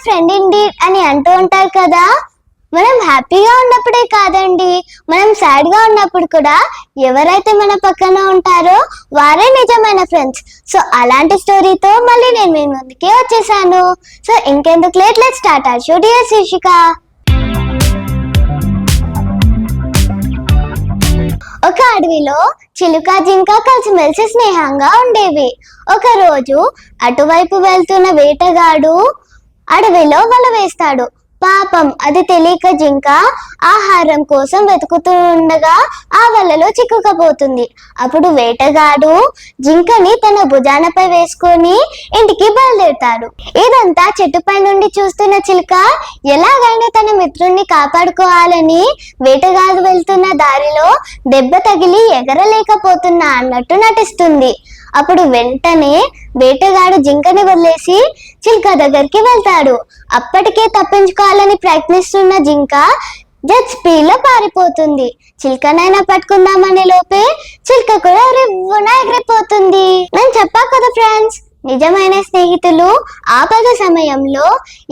Friend indeed అని అంటూ ఉంటారు కదా. మనం హ్యాపీగా ఉన్నప్పుడే కాదండి, మనం సాడ్ గా ఉన్నప్పుడు కూడా ఎవరైతే మన పక్కన ఉంటారో వారే నిజమైన ఫ్రెండ్స్. సో అలాంటి స్టోరీతో మళ్ళీ నేను మీ ముందుకే వచ్చేసాను. సో ఇంకెందుకు late, let's start our show. Dear శీర్షిక, ఒక అడవిలో చిలుక జింక కలిసిమెలిసి స్నేహంగా ఉండేవి. ఒక రోజు అటువైపు వెళ్తున్న వేటగాడు అడవిలో వల వేస్తాడు. పాపం అది తెలియక జింక ఆహారం కోసం వెతుకుతూ ఉండగా ఆ వలలో చిక్కుకపోతుంది. అప్పుడు వేటగాడు జింకని తన భుజానపై వేసుకొని ఇంటికి బయలుదేరుతాడు. ఇదంతా చెట్టుపై నుండి చూస్తున్న చిలుక ఎలాగైనా తన మిత్రుణ్ణి కాపాడుకోవాలని వేటగాడు వెళ్తున్న దారిలో దెబ్బ తగిలి ఎగరలేకపోతున్నా అన్నట్టు నటిస్తుంది. అప్పుడు వెంటనే వేటగాడు జింకని వదిలేసి చిలుక దగ్గరికి వెళ్తాడు. అప్పటికే తప్పించుకోవాలని ప్రయత్నిస్తున్న జింక జెట్ స్పీడ్ లో పారిపోతుంది. చిలుకనైనా పట్టుకుందామనే లోపే చిలుక కూడా రివ్వున ఎగిరిపోతుంది. నేను చెప్పా కదా ఫ్రెండ్స్, నిజమైన స్నేహితులు ఆపద సమయంలో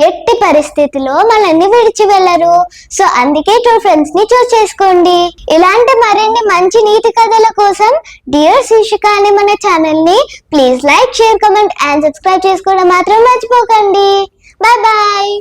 ఎట్టి పరిస్థితిలో మనల్ని విడిచి వెళ్ళరు. సో అందుకే ట్రూ ఫ్రెండ్స్ ని చూస్ చేసుకోండి. ఇలాంటి మరిన్ని మంచి నీతి కథల కోసం డియర్ శీర్షిక అనే మన ఛానల్ ని please like, share, comment and subscribe చేసుకోవడం మాత్రం మర్చిపోకండి. Bye bye.